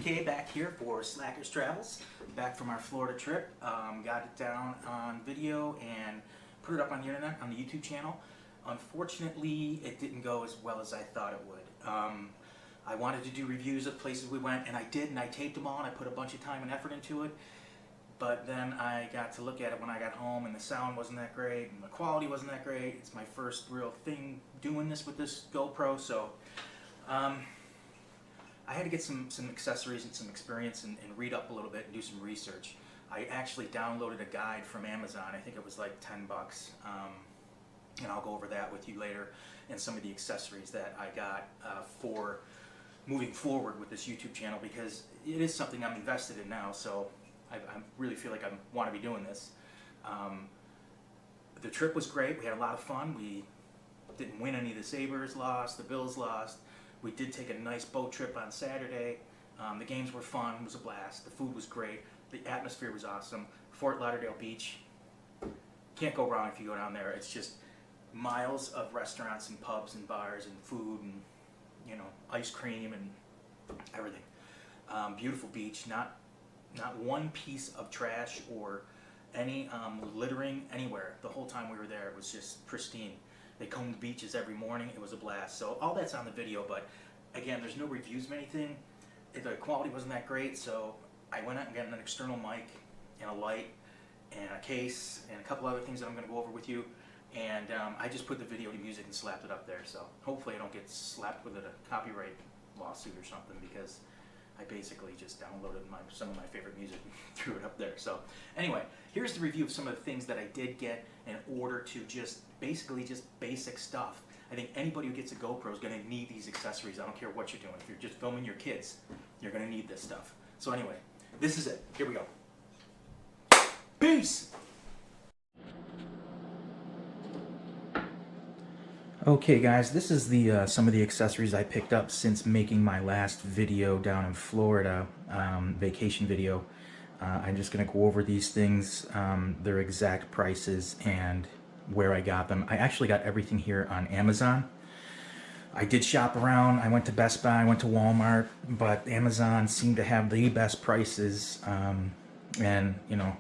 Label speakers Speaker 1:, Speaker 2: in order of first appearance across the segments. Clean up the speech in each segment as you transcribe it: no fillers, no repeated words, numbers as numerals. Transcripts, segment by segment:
Speaker 1: TK back here for Slackers Travels, back from our Florida trip. Got it down on video and put it up on the internet, on the YouTube channel. Unfortunately, it didn't go as well as I thought it would. I wanted to do reviews of places we went, and I did, and I taped them all, and I put a bunch of time and effort into it. But then I got to look at it when I got home, and the sound wasn't that great, and the quality wasn't that great. It's my first real thing doing this with this GoPro, so I had to get some accessories and some experience and read up a little bit and do some research. I actually downloaded a guide from Amazon. I think it was like 10 bucks, and I'll go over that with you later, and some of the accessories that I got for moving forward with this YouTube channel, because it is something I'm invested in now, so I really feel like I want to be doing this. The trip was great. We had a lot of fun. We didn't win any of the Sabres, lost. The Bills lost. We did take a nice boat trip on Saturday. The games were fun. It was a blast. The food was great. The atmosphere was awesome. Fort Lauderdale Beach, can't go wrong if you go down there. It's just miles of restaurants and pubs and bars and food and, you know, ice cream and everything. Beautiful beach. Not one piece of trash or any littering anywhere. The whole time we were there, it was just pristine. They combed the beaches every morning. It was a blast. So all that's on the video, but again, there's no reviews of anything. The quality wasn't that great, so I went out and got an external mic and a light and a case and a couple other things that I'm going to go over with you. And I just put the video to music and slapped it up there. So hopefully I don't get slapped with a copyright lawsuit or something, because I basically just downloaded some of my favorite music and threw it up there. So anyway, here's the review of some of the things that I did get in order to basically just basic stuff. I think anybody who gets a GoPro is going to need these accessories. I don't care what you're doing. If you're just filming your kids, you're going to need this stuff. So anyway, this is it. Here we go. Peace! Okay guys, this is the some of the accessories I picked up since making my last video down in Florida, vacation video. I'm just going to go over these things, their exact prices and where I got them. I actually got everything here on Amazon. I did shop around. I went to Best Buy, I went to Walmart, but Amazon seemed to have the best prices, and you know,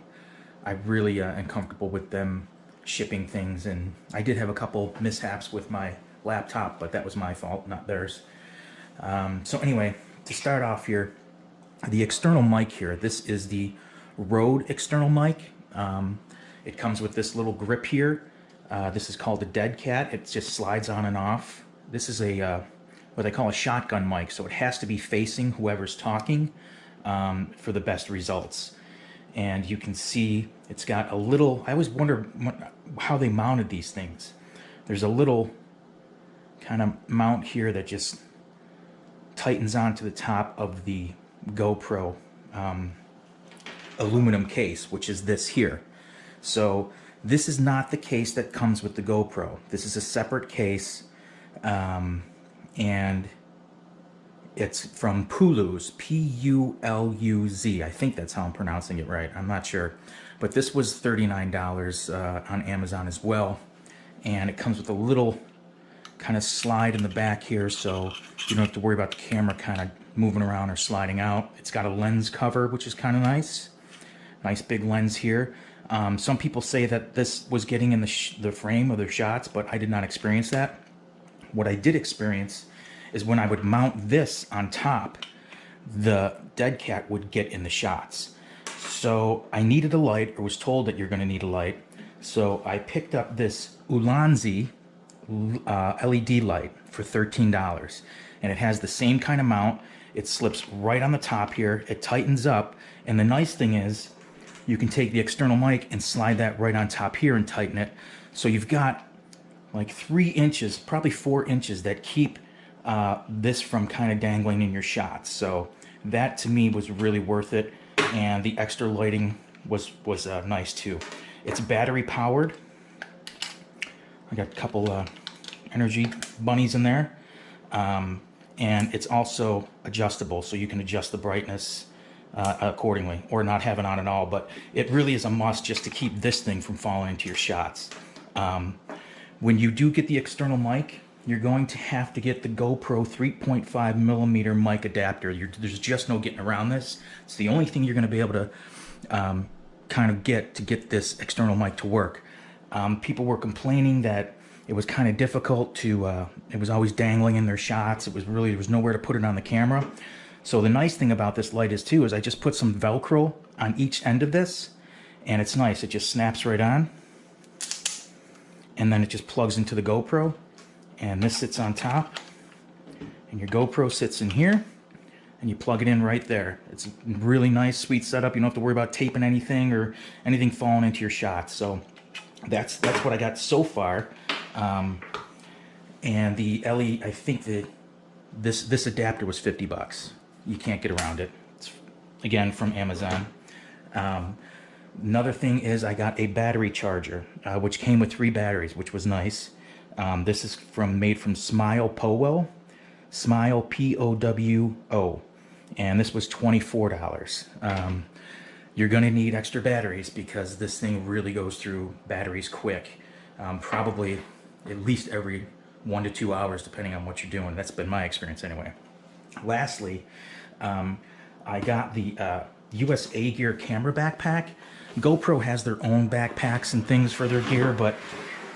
Speaker 1: I really am comfortable with them shipping things. And I did have a couple mishaps with my laptop, but that was my fault, not theirs. So anyway, to start off here, the external mic here, this is the Rode external mic. It comes with this little grip here. This is called a dead cat. It just slides on and off. This is a what they call a shotgun mic, so it has to be facing whoever's talking for the best results. And you can see it's got a little, I always wonder how they mounted these things. There's a little kind of mount here that just tightens onto the top of the GoPro aluminum case, which is this here. So this is not the case that comes with the GoPro. This is a separate case, and it's from Puluz, P-U-L-U-Z. I think that's how I'm pronouncing it right. I'm not sure. But this was $39 on Amazon as well. And it comes with a little kind of slide in the back here, so you don't have to worry about the camera kind of moving around or sliding out. It's got a lens cover, which is kind of nice. Nice big lens here. Some people say that this was getting in the frame of their shots, but I did not experience that. What I did experience is when I would mount this on top, the dead cat would get in the shots. So I needed a light, or was told that you're going to need a light. So I picked up this Ulanzi LED light for $13. And it has the same kind of mount. It slips right on the top here. It tightens up. And the nice thing is you can take the external mic and slide that right on top here and tighten it. So you've got like 3 inches, probably 4 inches that keep this from kind of dangling in your shots. So that to me was really worth it, and the extra lighting was nice too. It's battery powered. I got a couple energy bunnies in there, and it's also adjustable, so you can adjust the brightness accordingly, or not have it on at all. But it really is a must just to keep this thing from falling into your shots. When you do get the external mic, you're going to have to get the GoPro 3.5 millimeter mic adapter. There's just no getting around this. It's the only thing you're going to be able to kind of get this external mic to work. People were complaining that it was kind of difficult to, it was always dangling in their shots. There was nowhere to put it on the camera. So the nice thing about this light is too, is I just put some Velcro on each end of this, and it's nice. It just snaps right on, and then it just plugs into the GoPro, and this sits on top, and your GoPro sits in here, and you plug it in right there. It's a really nice, sweet setup. You don't have to worry about taping anything or anything falling into your shots. So that's what I got so far. And the LE, I think that this adapter was $50. You can't get around it. It's, again, from Amazon. Another thing is I got a battery charger, which came with 3 batteries, which was nice. This is made from Smile Powo, Smile P-O-W-O, and this was $24. You're going to need extra batteries because this thing really goes through batteries quick, probably at least every 1 to 2 hours, depending on what you're doing. That's been my experience anyway. Lastly, I got the USA Gear camera backpack. GoPro has their own backpacks and things for their gear, but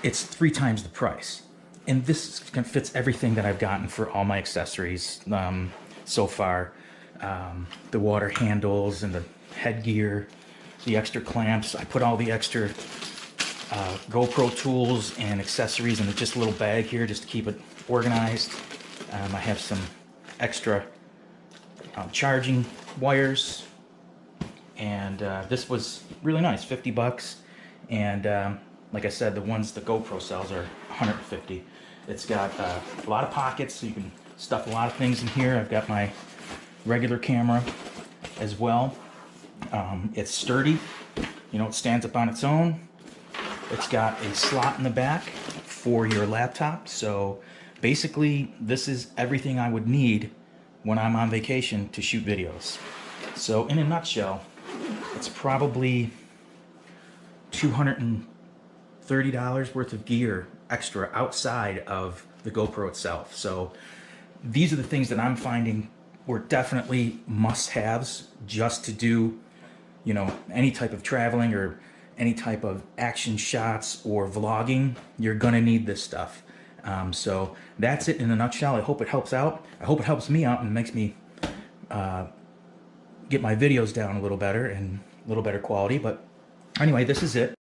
Speaker 1: it's 3 times the price. And this fits everything that I've gotten for all my accessories so far. The water handles and the headgear, the extra clamps. I put all the extra GoPro tools and accessories in just a little bag here just to keep it organized. I have some extra charging wires, and this was really nice, $50. And like I said, the GoPro sells are $150. It's got a lot of pockets, so you can stuff a lot of things in here. I've got my regular camera as well. It's sturdy, you know, it stands up on its own. It's got a slot in the back for your laptop. So basically, this is everything I would need when I'm on vacation to shoot videos. So in a nutshell, it's probably $230 worth of gear extra outside of the GoPro itself. So these are the things that I'm finding were definitely must-haves just to do, you know, any type of traveling or any type of action shots or vlogging. You're gonna need this stuff. So that's it in a nutshell. I hope it helps out. I hope it helps me out and makes me get my videos down a little better and a little better quality. But anyway, this is it.